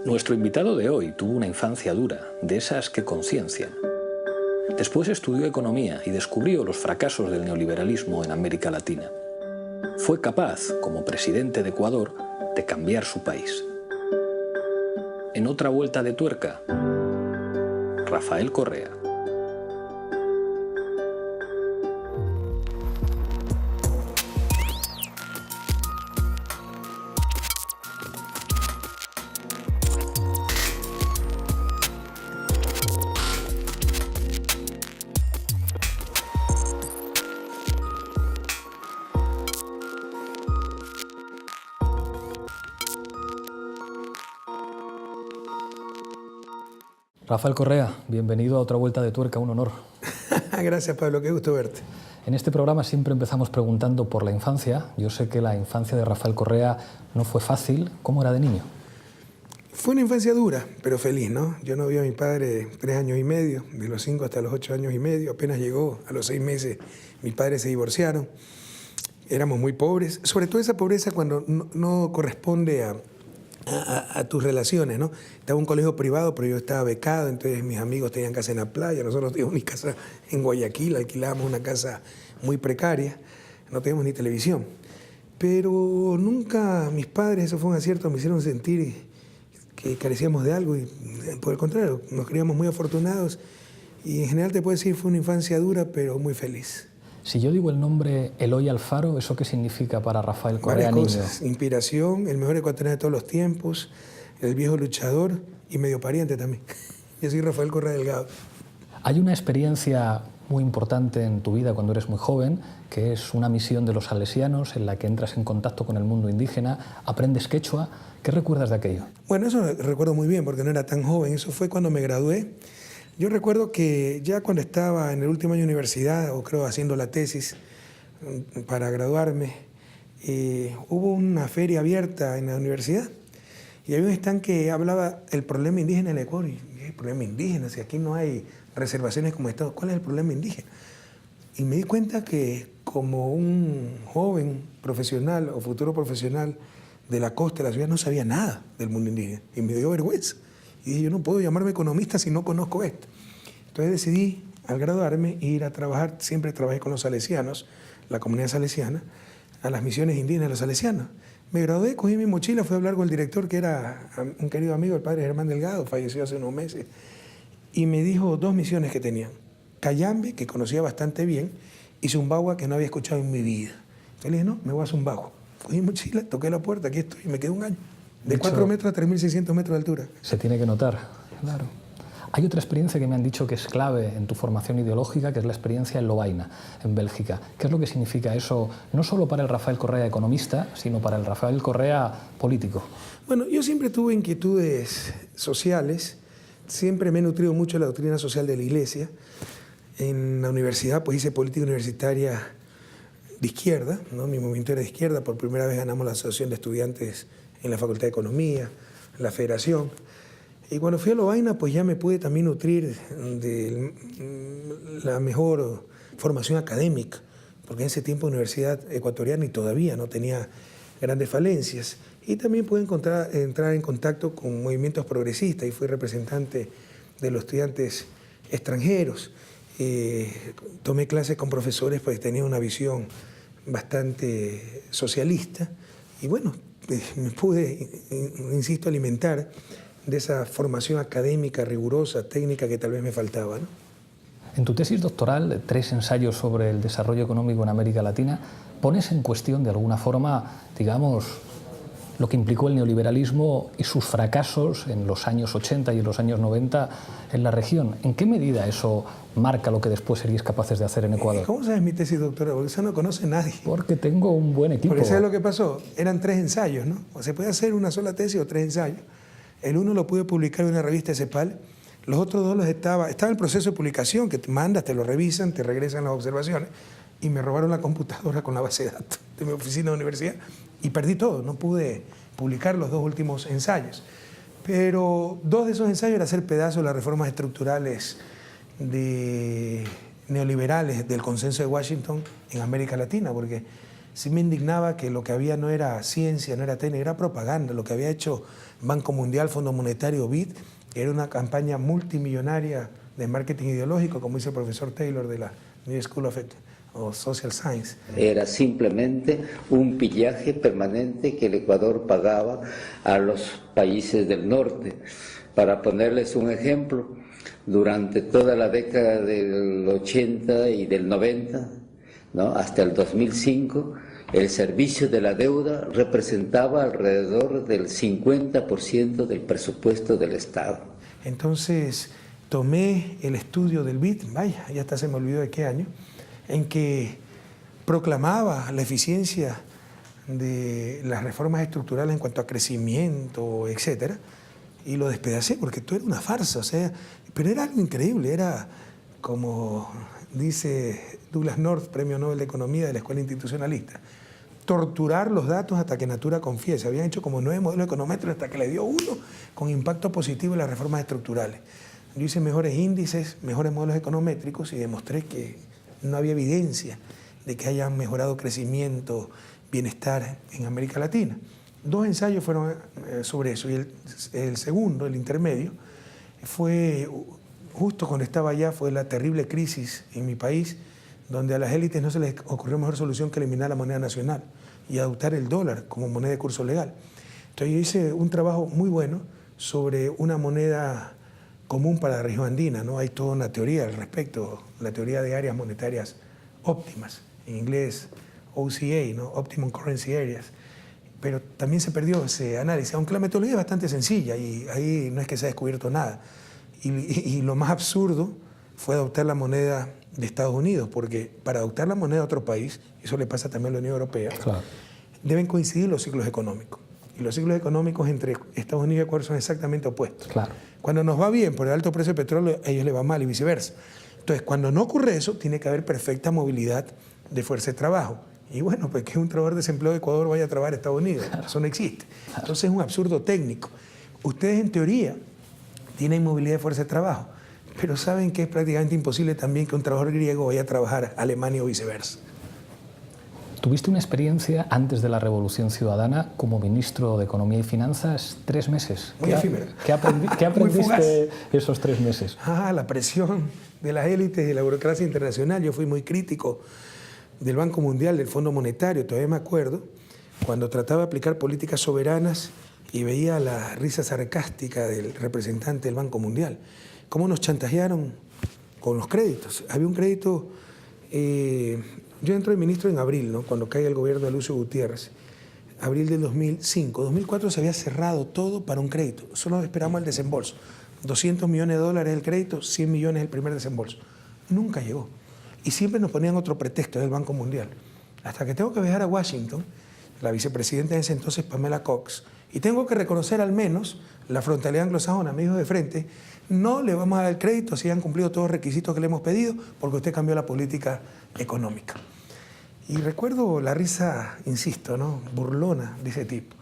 Nuestro invitado de hoy tuvo una infancia dura, de esas que conciencian. Después estudió economía y descubrió los fracasos del neoliberalismo en América Latina. Fue capaz, como presidente de Ecuador, de cambiar su país. En otra vuelta de tuerca, Rafael Correa. Rafael Correa, bienvenido a otra vuelta de tuerca, un honor. Gracias, Pablo, qué gusto verte. En este programa siempre empezamos preguntando por la infancia. Yo sé que la infancia de Rafael Correa no fue fácil. ¿Cómo era de niño? Fue una infancia dura, pero feliz, ¿no? Yo no vi a mi padre 3 años y medio, de los 5 hasta los 8 años y medio. Apenas llegó, a los 6 meses, mis padres se divorciaron. Éramos muy pobres, sobre todo esa pobreza cuando no corresponde a tus relaciones, ¿no? Estaba en un colegio privado, pero yo estaba becado, entonces mis amigos tenían casa en la playa, nosotros teníamos mi casa en Guayaquil, alquilábamos una casa muy precaria, no teníamos ni televisión. Pero nunca mis padres, eso fue un acierto, me hicieron sentir que carecíamos de algo y por el contrario, nos creíamos muy afortunados y en general te puedo decir fue una infancia dura, pero muy feliz. Si yo digo el nombre Eloy Alfaro, ¿eso qué significa para Rafael Correa, varias niño? Cosas. Inspiración, el mejor ecuatoriano de todos los tiempos, el viejo luchador y medio pariente también. Yo soy Rafael Correa Delgado. Hay una experiencia muy importante en tu vida cuando eres muy joven, que es una misión de los salesianos en la que entras en contacto con el mundo indígena, aprendes quechua. ¿Qué recuerdas de aquello? Bueno, eso recuerdo muy bien porque no era tan joven, eso fue cuando me gradué. Yo recuerdo que ya cuando estaba en el último año de universidad, o creo haciendo la tesis para graduarme, hubo una feria abierta en la universidad y había un stand que hablaba del problema indígena en el Ecuador. Y el problema indígena, si aquí no hay reservaciones como Estado, ¿cuál es el problema indígena? Y me di cuenta que como un joven profesional o futuro profesional de la costa de la ciudad no sabía nada del mundo indígena y me dio vergüenza. Y dije, yo no puedo llamarme economista si no conozco esto. Entonces decidí, al graduarme, ir a trabajar, siempre trabajé con los salesianos, la comunidad salesiana, a las misiones indígenas de los salesianos. Me gradué, cogí mi mochila, fui a hablar con el director, que era un querido amigo, el padre Germán Delgado, falleció hace unos meses, y me dijo 2 misiones que tenían. Cayambe, que conocía bastante bien, y Zumbagua, que no había escuchado en mi vida. Entonces le dije, no, me voy a Zumbagua. Cogí mi mochila, toqué la puerta, aquí estoy, y me quedé un año. De 4 metros a 3.600 metros de altura. Se tiene que notar, claro. Hay otra experiencia que me han dicho que es clave en tu formación ideológica, que es la experiencia en Lovaina, en Bélgica. ¿Qué es lo que significa eso, no solo para el Rafael Correa economista, sino para el Rafael Correa político? Bueno, yo siempre tuve inquietudes sociales, siempre me he nutrido mucho de la doctrina social de la Iglesia. En la universidad pues hice política universitaria de izquierda, ¿no? Mi movimiento era de izquierda, por primera vez ganamos la Asociación de Estudiantes en la Facultad de Economía, en la Federación. Y cuando fui a Lovaina, pues ya me pude también nutrir de la mejor formación académica, porque en ese tiempo la Universidad Ecuatoriana y todavía no tenía grandes falencias. Y también pude entrar en contacto con movimientos progresistas y fui representante de los estudiantes extranjeros. Tomé clases con profesores pues tenían una visión bastante socialista y bueno, me pude, insisto, alimentar de esa formación académica, rigurosa, técnica que tal vez me faltaba, ¿no? En tu tesis doctoral, 3 ensayos sobre el desarrollo económico en América Latina, pones en cuestión de alguna forma, digamos, lo que implicó el neoliberalismo y sus fracasos en los años 80 y en los años 90 en la región. ¿En qué medida eso marca lo que después seríais capaces de hacer en Ecuador? ¿Cómo sabes mi tesis doctoral? Porque eso no conoce nadie. Porque tengo un buen equipo. Porque ¿sabes lo que pasó? Eran 3 ensayos, ¿no? O se puede hacer una sola tesis o 3 ensayos. El uno lo pude publicar en una revista de CEPAL. Los otros 2 estaba en el proceso de publicación, que te mandas, te lo revisan, te regresan las observaciones. Y me robaron la computadora con la base de datos de mi oficina de la universidad. Y perdí todo, no pude publicar los 2 últimos ensayos. Pero 2 de esos ensayos era hacer pedazos de las reformas estructurales neoliberales del consenso de Washington en América Latina, porque sí me indignaba que lo que había no era ciencia, no era técnica, era propaganda. Lo que había hecho Banco Mundial, Fondo Monetario, BID, era una campaña multimillonaria de marketing ideológico, como dice el profesor Taylor de la New School of Social Science. Era simplemente un pillaje permanente que el Ecuador pagaba a los países del norte. Para ponerles un ejemplo, durante toda la década del 80 y del 90, ¿no?, hasta el 2005, el servicio de la deuda representaba alrededor del 50% del presupuesto del Estado. Entonces tomé el estudio del BID, vaya, ya hasta se me olvidó de qué año, en que proclamaba la eficiencia de las reformas estructurales en cuanto a crecimiento, etcétera, y lo despedacé porque todo era una farsa, o sea, pero era algo increíble, era como dice Douglas North, Premio Nobel de Economía de la Escuela Institucionalista, torturar los datos hasta que Natura confiese. Habían hecho como 9 modelos econométricos hasta que le dio uno con impacto positivo en las reformas estructurales. Yo hice mejores índices, mejores modelos econométricos y demostré que no había evidencia de que hayan mejorado crecimiento, bienestar en América Latina. 2 ensayos fueron sobre eso y el segundo, el intermedio, fue justo cuando estaba allá, fue la terrible crisis en mi país, donde a las élites no se les ocurrió mejor solución que eliminar la moneda nacional y adoptar el dólar como moneda de curso legal. Entonces yo hice un trabajo muy bueno sobre una moneda común para la región andina, ¿no? Hay toda una teoría al respecto, la teoría de áreas monetarias óptimas, en inglés OCA, ¿no? Optimum Currency Areas, pero también se perdió ese análisis, aunque la metodología es bastante sencilla y ahí no es que se haya descubierto nada. Y lo más absurdo fue adoptar la moneda de Estados Unidos, porque para adoptar la moneda de otro país, eso le pasa también a la Unión Europea, claro, deben coincidir los ciclos económicos. Y los ciclos económicos entre Estados Unidos y Ecuador son exactamente opuestos. Claro. Cuando nos va bien por el alto precio del petróleo, a ellos les va mal y viceversa. Entonces, cuando no ocurre eso, tiene que haber perfecta movilidad de fuerza de trabajo. Y bueno, pues que un trabajador desempleado de Ecuador vaya a trabajar a Estados Unidos. Claro. Eso no existe. Entonces es un absurdo técnico. Ustedes en teoría tienen movilidad de fuerza de trabajo, pero saben que es prácticamente imposible también que un trabajador griego vaya a trabajar a Alemania o viceversa. Tuviste una experiencia antes de la Revolución Ciudadana como ministro de Economía y Finanzas 3 meses. Muy efímera. ¿Qué aprendiste esos 3 meses? La presión de las élites y de la burocracia internacional. Yo fui muy crítico del Banco Mundial, del Fondo Monetario, todavía me acuerdo, cuando trataba de aplicar políticas soberanas y veía la risa sarcástica del representante del Banco Mundial. Cómo nos chantajearon con los créditos. Había un crédito, yo entro de ministro en abril, ¿no?, cuando cae el gobierno de Lucio Gutiérrez, abril del 2005. 2004 se había cerrado todo para un crédito, solo esperamos el desembolso. 200 millones de dólares el crédito, 100 millones el primer desembolso. Nunca llegó. Y siempre nos ponían otro pretexto del Banco Mundial. Hasta que tengo que viajar a Washington, la vicepresidenta en ese entonces, Pamela Cox, y tengo que reconocer al menos la frontalidad anglosajona, me dijo de frente, no le vamos a dar el crédito si han cumplido todos los requisitos que le hemos pedido porque usted cambió la política económica. Y recuerdo la risa, insisto, ¿no?, burlona de ese tipo.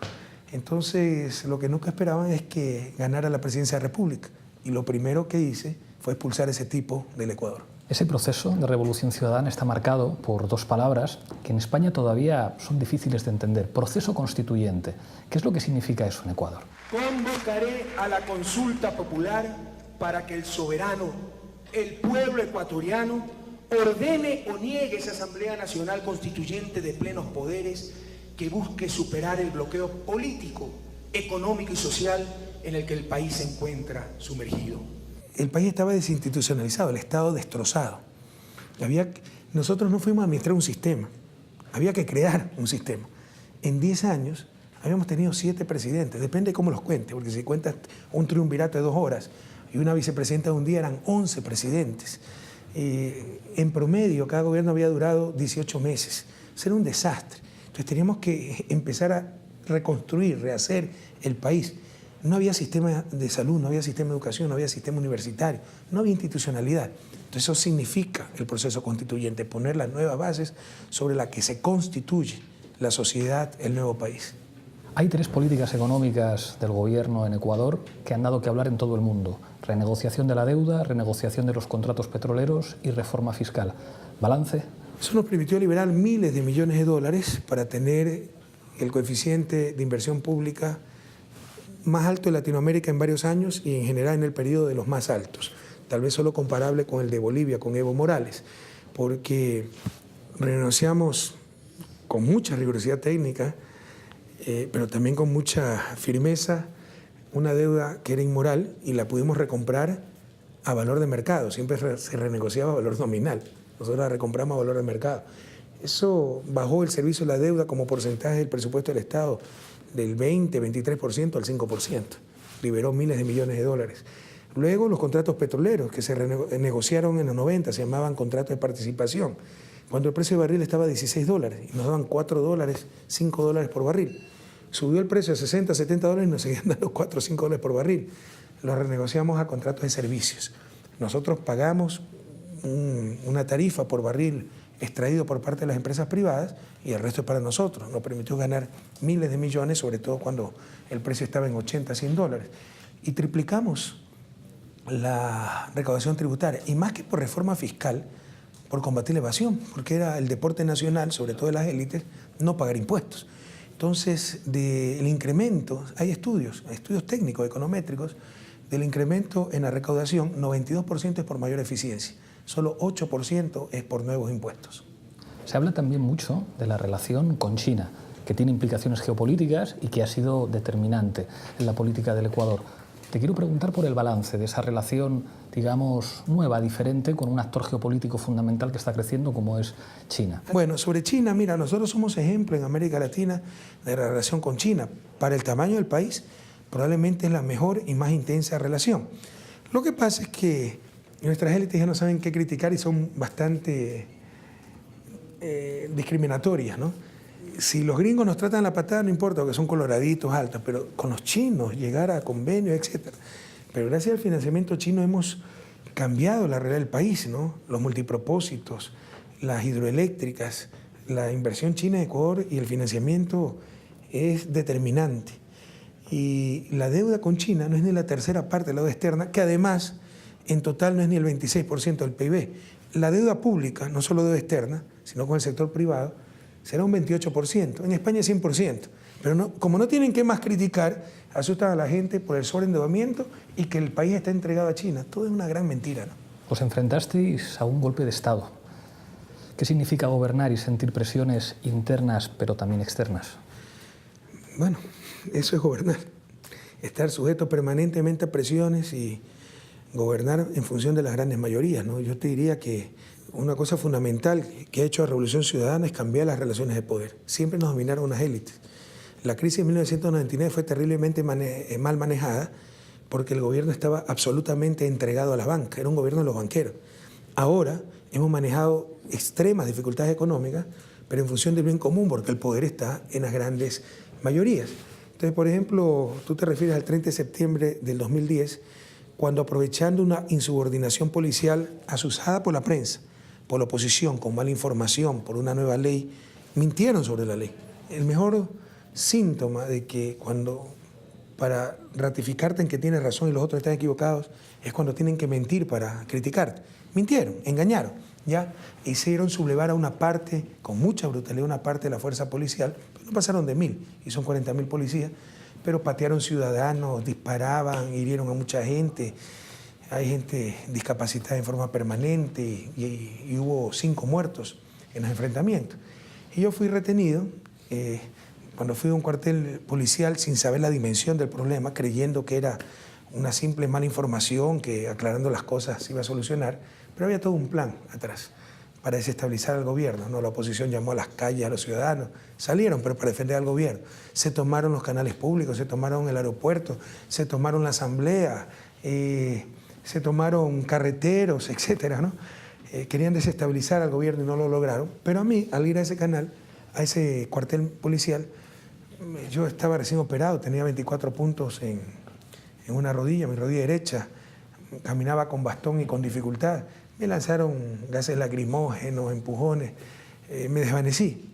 Entonces, lo que nunca esperaban es que ganara la presidencia de la República. Y lo primero que hice fue expulsar a ese tipo del Ecuador. Ese proceso de revolución ciudadana está marcado por 2 palabras que en España todavía son difíciles de entender. Proceso constituyente. ¿Qué es lo que significa eso en Ecuador? Convocaré a la consulta popular para que el soberano, el pueblo ecuatoriano, ordene o niegue esa Asamblea Nacional Constituyente de plenos poderes que busque superar el bloqueo político, económico y social en el que el país se encuentra sumergido. El país estaba desinstitucionalizado, el Estado destrozado. Nosotros no fuimos a administrar un sistema, había que crear un sistema. En 10 años habíamos tenido 7 presidentes, depende de cómo los cuente, porque si cuentas un triunvirato de 2 horas y una vicepresidenta de un día eran 11 presidentes. En promedio, cada gobierno había durado 18 meses. Eso era un desastre. Entonces teníamos que empezar a reconstruir, rehacer el país. No había sistema de salud, no había sistema de educación, no había sistema universitario, no había institucionalidad. Entonces eso significa el proceso constituyente, poner las nuevas bases sobre las que se constituye la sociedad, el nuevo país. Hay 3 políticas económicas del gobierno en Ecuador que han dado que hablar en todo el mundo. Renegociación de la deuda, renegociación de los contratos petroleros y reforma fiscal. ¿Balance? Eso nos permitió liberar miles de millones de dólares para tener el coeficiente de inversión pública más alto de Latinoamérica en varios años y en general en el periodo de los más altos, tal vez solo comparable con el de Bolivia, con Evo Morales, porque renegociamos con mucha rigurosidad técnica, pero también con mucha firmeza, una deuda que era inmoral y la pudimos recomprar a valor de mercado. Siempre se renegociaba a valor nominal. Nosotros la recompramos a valor de mercado. Eso bajó el servicio de la deuda como porcentaje del presupuesto del Estado del 20-23% al 5%. Liberó miles de millones de dólares. Luego los contratos petroleros que se renegociaron en los 90, se llamaban contratos de participación, cuando el precio de barril estaba a $16 y nos daban $4, $5 por barril. Subió el precio a 60, $70 y nos seguían dando $4 o $5 por barril. Lo renegociamos a contratos de servicios. Nosotros pagamos una tarifa por barril extraído por parte de las empresas privadas y el resto es para nosotros. Nos permitió ganar miles de millones, sobre todo cuando el precio estaba en 80, $100. Y triplicamos la recaudación tributaria, y más que por reforma fiscal, por combatir la evasión, porque era el deporte nacional, sobre todo de las élites, no pagar impuestos. Entonces, del incremento, hay estudios técnicos, econométricos, del incremento en la recaudación, 92% es por mayor eficiencia, solo 8% es por nuevos impuestos. Se habla también mucho de la relación con China, que tiene implicaciones geopolíticas y que ha sido determinante en la política del Ecuador. Te quiero preguntar por el balance de esa relación, digamos, nueva, diferente, con un actor geopolítico fundamental que está creciendo como es China. Bueno, sobre China, mira, nosotros somos ejemplo en América Latina de la relación con China. Para el tamaño del país, probablemente es la mejor y más intensa relación. Lo que pasa es que nuestras élites ya no saben qué criticar y son bastante discriminatorias, ¿no? Si los gringos nos tratan la patada, no importa, porque son coloraditos, altos, pero con los chinos, llegar a convenios, etc. Pero gracias al financiamiento chino hemos cambiado la realidad del país, ¿no? Los multipropósitos, las hidroeléctricas, la inversión china en Ecuador y el financiamiento es determinante. Y la deuda con China no es ni la tercera parte de la deuda externa, que además en total no es ni el 26% del PIB. La deuda pública, no solo deuda externa, sino con el sector privado, será un 28%, en España 100%, pero no, como no tienen qué más criticar, asustan a la gente por el sobreendeudamiento y que el país está entregado a China. Todo es una gran mentira, ¿no? Os enfrentasteis a un golpe de Estado. ¿Qué significa gobernar y sentir presiones internas pero también externas? Bueno, eso es gobernar, estar sujeto permanentemente a presiones y gobernar en función de las grandes mayorías, ¿no? Yo te diría que una cosa fundamental que ha hecho la Revolución Ciudadana es cambiar las relaciones de poder. Siempre nos dominaron unas élites. La crisis de 1999 fue terriblemente mal manejada porque el gobierno estaba absolutamente entregado a la banca, era un gobierno de los banqueros. Ahora hemos manejado extremas dificultades económicas, pero en función del bien común, porque el poder está en las grandes mayorías. Entonces, por ejemplo, tú te refieres al 30 de septiembre del 2010, cuando aprovechando una insubordinación policial asusada por la prensa, por la oposición, con mala información, por una nueva ley, mintieron sobre la ley. El mejor síntoma de que para ratificarte en que tienes razón y los otros están equivocados, es cuando tienen que mentir para criticarte. Mintieron, engañaron, ¿ya? Hicieron sublevar a una parte, con mucha brutalidad, una parte de la fuerza policial, no pasaron de 1.000, y son 40.000 policías, pero patearon ciudadanos, disparaban, hirieron a mucha gente. Hay gente discapacitada en forma permanente y hubo 5 muertos en los enfrentamientos. Y yo fui retenido cuando fui a un cuartel policial sin saber la dimensión del problema, creyendo que era una simple mala información que aclarando las cosas se iba a solucionar, pero había todo un plan atrás para desestabilizar al gobierno, ¿no? La oposición llamó a las calles a los ciudadanos, salieron, pero para defender al gobierno. Se tomaron los canales públicos, se tomaron el aeropuerto, se tomaron la asamblea, se tomaron carreteros, etcétera, ¿no? Querían desestabilizar al gobierno y no lo lograron. Pero a mí, al ir a ese canal, a ese cuartel policial, yo estaba recién operado, tenía 24 puntos en una rodilla, mi rodilla derecha, caminaba con bastón y con dificultad. Me lanzaron gases lacrimógenos, empujones, me desvanecí.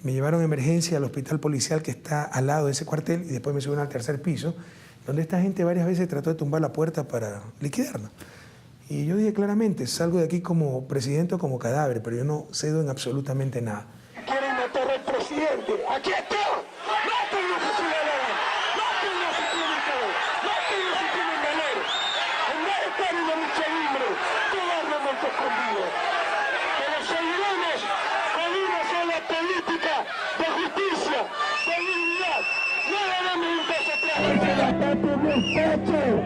Me llevaron a emergencia al hospital policial que está al lado de ese cuartel y después me subieron al 3er piso, donde esta gente varias veces trató de tumbar la puerta para liquidarnos. Y yo dije claramente, salgo de aquí como presidente o como cadáver, pero yo no cedo en absolutamente nada. Quieren matar al presidente. ¡Aquí está! ¡Mátenlo si tienen valor! ¡Mátenlo si tienen poder! ¡Mátenlo si tienen valor! En vez de estar en la lucha libre, cobardemente escondido. Pero seguiremos con una sola política de justicia, de dignidad. No daremos un paso atrás. ¡La patria no es pecho!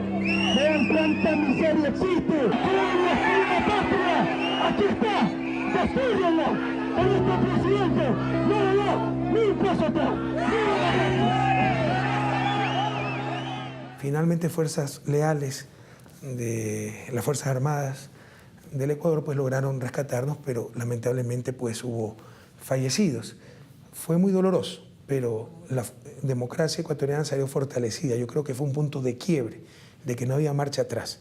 ¡Vean cuánta miseria existe! ¡Queremos una patria! ¡Aquí está! ¡Destrúyenla! ¡Con este presidente! ¡No le da ni un paso atrás! Finalmente, fuerzas leales de las Fuerzas Armadas del Ecuador pues lograron rescatarnos, pero lamentablemente pues hubo fallecidos. Fue muy doloroso, pero la democracia ecuatoriana salió fortalecida. Yo creo que fue un punto de quiebre, de que no había marcha atrás,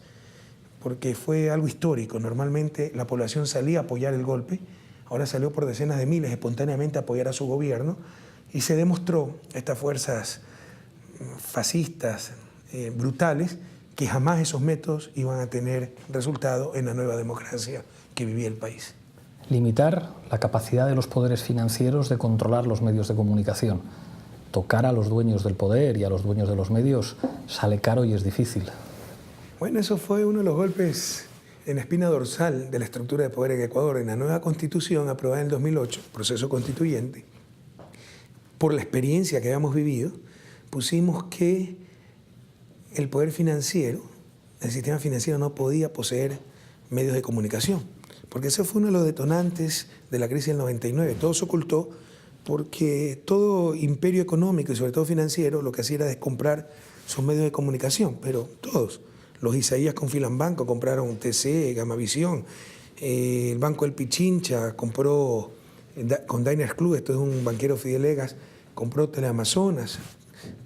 porque fue algo histórico. Normalmente la población salía a apoyar el golpe, ahora salió por decenas de miles espontáneamente a apoyar a su gobierno y se demostró estas fuerzas fascistas, brutales, que jamás esos métodos iban a tener resultado en la nueva democracia que vivía el país. Limitar la capacidad de los poderes financieros de controlar los medios de comunicación. Tocar a los dueños del poder y a los dueños de los medios sale caro y es difícil. Bueno, eso fue uno de los golpes en la espina dorsal de la estructura de poder en Ecuador. En la nueva Constitución aprobada en el 2008, proceso constituyente, por la experiencia que habíamos vivido, pusimos que el poder financiero, el sistema financiero no podía poseer medios de comunicación, porque ese fue uno de los detonantes de la crisis del 99. Todo se ocultó porque todo imperio económico y sobre todo financiero lo que hacía era descomprar sus medios de comunicación, pero todos. Los Isaías con Filambanco compraron TC, Gamavisión, el Banco del Pichincha compró con Diners Club, esto es un banquero Fidelegas, compró Teleamazonas.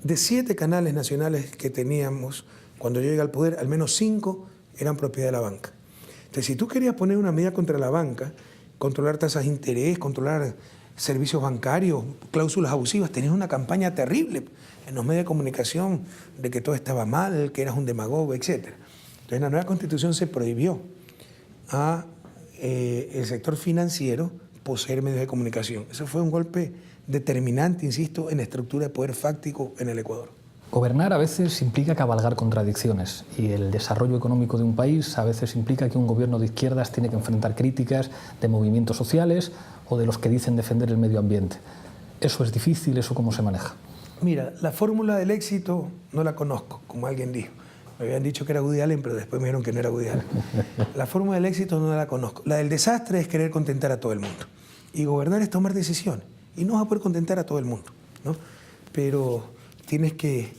De 7 canales nacionales que teníamos, cuando yo llegué al poder, al menos 5 eran propiedad de la banca. Entonces, si tú querías poner una medida contra la banca, controlar tasas de interés, controlar servicios bancarios, cláusulas abusivas, tenías una campaña terrible en los medios de comunicación de que todo estaba mal, que eras un demagogo, etc. Entonces, en la nueva Constitución se prohibió a el sector financiero poseer medios de comunicación. Eso fue un golpe determinante, insisto, en la estructura de poder fáctico en el Ecuador. Gobernar a veces implica cabalgar contradicciones y el desarrollo económico de un país a veces implica que un gobierno de izquierdas tiene que enfrentar críticas de movimientos sociales o de los que dicen defender el medio ambiente. ¿Eso es difícil? ¿Eso cómo se maneja? Mira, la fórmula del éxito no la conozco, como alguien dijo. Me habían dicho que era Woody Allen, pero después me dijeron que no era Woody Allen. La fórmula del éxito no la conozco. La del desastre es querer contentar a todo el mundo. Y gobernar es tomar decisiones. Y no vas a poder contentar a todo el mundo, ¿no? Pero tienes que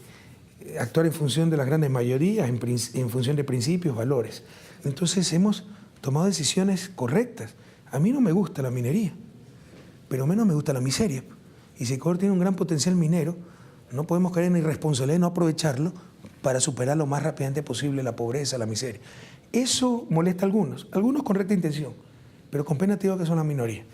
actuar en función de las grandes mayorías, en función de principios, valores. Entonces hemos tomado decisiones correctas. A mí no me gusta la minería, pero menos me gusta la miseria. Y si Ecuador tiene un gran potencial minero, no podemos caer en la irresponsabilidad de no aprovecharlo para superar lo más rápidamente posible la pobreza, la miseria. Eso molesta a algunos con recta intención, pero con pena te digo que son la minoría.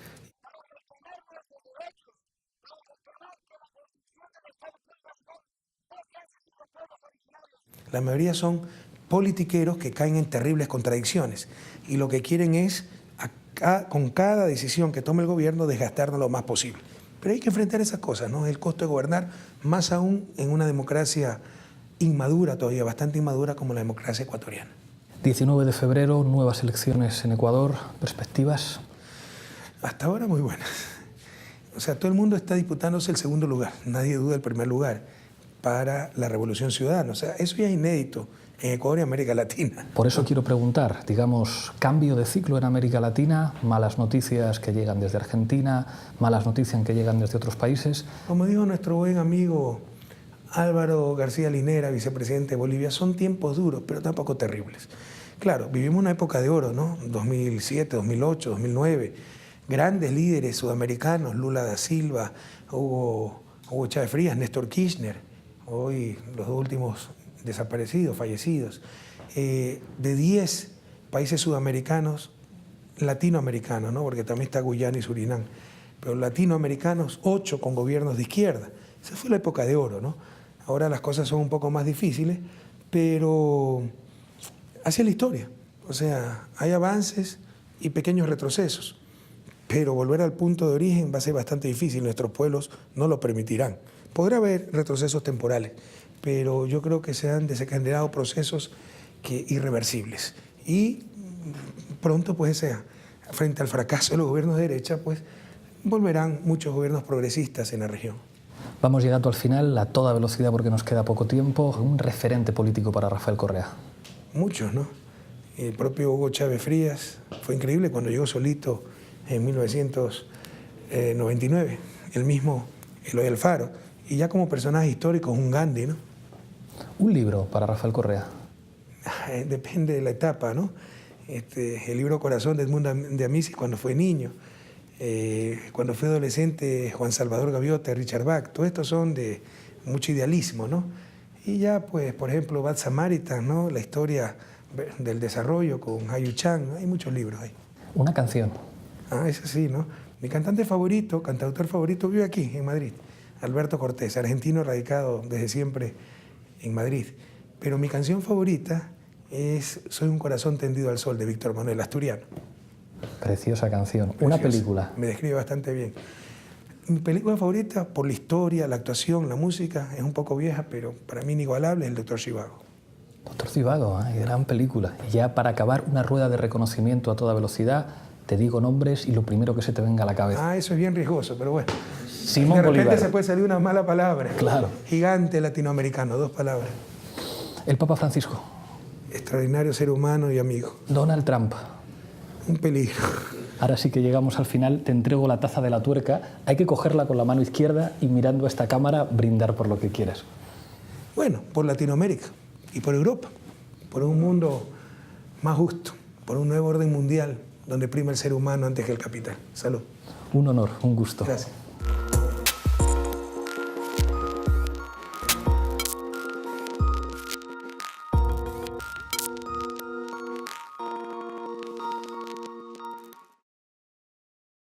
La mayoría son politiqueros que caen en terribles contradicciones y lo que quieren es, con cada decisión que tome el gobierno, desgastarnos lo más posible. Pero hay que enfrentar esas cosas, ¿no? El costo de gobernar, más aún en una democracia inmadura todavía, bastante inmadura como la democracia ecuatoriana. 19 de febrero, nuevas elecciones en Ecuador. ¿Perspectivas? Hasta ahora muy buenas. O sea, todo el mundo está disputándose el segundo lugar, nadie duda del primer lugar para la Revolución Ciudadana. O sea, eso ya es inédito en Ecuador y América Latina. Por eso quiero preguntar, digamos, cambio de ciclo en América Latina, malas noticias que llegan desde Argentina, malas noticias que llegan desde otros países. Como dijo nuestro buen amigo Álvaro García Linera, vicepresidente de Bolivia, son tiempos duros, pero tampoco terribles. Claro, vivimos una época de oro, ¿no? 2007, 2008, 2009, grandes líderes sudamericanos, Lula da Silva, Hugo Chávez Frías, Néstor Kirchner, hoy los dos últimos desaparecidos, fallecidos, de 10 países sudamericanos, latinoamericanos, ¿no? Porque también está Guyana y Surinam, pero latinoamericanos, 8 con gobiernos de izquierda. Esa fue la época de oro, ¿no? Ahora las cosas son un poco más difíciles, pero así es la historia. O sea, hay avances y pequeños retrocesos, pero volver al punto de origen va a ser bastante difícil, nuestros pueblos no lo permitirán. Podrá haber retrocesos temporales, pero yo creo que se han desencadenado procesos irreversibles. Y pronto, pues, frente al fracaso de los gobiernos de derecha, pues, volverán muchos gobiernos progresistas en la región. Vamos llegando al final a toda velocidad porque nos queda poco tiempo. Un referente político para Rafael Correa. Muchos, ¿no? El propio Hugo Chávez Frías fue increíble cuando llegó solito en 1999, el mismo Eloy Alfaro, y ya como personaje histórico un Gandhi, ¿no? Un libro para Rafael Correa. Depende de la etapa, ¿no? El libro Corazón de Edmundo de Amicis cuando fue niño, cuando fue adolescente Juan Salvador Gaviota, Richard Bach, todos estos son de mucho idealismo, ¿no? Y ya, pues, por ejemplo, Bad Samaritan, ¿no? La historia del desarrollo con Hayu Chan, hay muchos libros ahí. Una canción. Eso sí, ¿no? Mi cantante favorito, cantautor favorito, vive aquí, en Madrid, Alberto Cortés, argentino radicado desde siempre en Madrid. Pero mi canción favorita es Soy un corazón tendido al sol, de Víctor Manuel, asturiano. Preciosa canción. Preciosa. Una película. Me describe bastante bien. Mi película favorita, por la historia, la actuación, la música, es un poco vieja, pero para mí inigualable, es El Doctor Zhivago. Doctor Zhivago, gran película. Y ya para acabar, una rueda de reconocimiento a toda velocidad. Te digo nombres y lo primero que se te venga a la cabeza. Eso es bien riesgoso, pero bueno. Simón de repente Bolívar. se puede salir una mala palabra. Claro. Gigante latinoamericano, 2 palabras. El Papa Francisco. Extraordinario ser humano y amigo. Donald Trump. Un peligro. Ahora sí que llegamos al final, te entrego la taza de la tuerca. Hay que cogerla con la mano izquierda y mirando a esta cámara brindar por lo que quieras. Bueno, por Latinoamérica y por Europa, por un mundo más justo, por un nuevo orden mundial donde prima el ser humano antes que el capital. Salud. Un honor, un gusto. Gracias.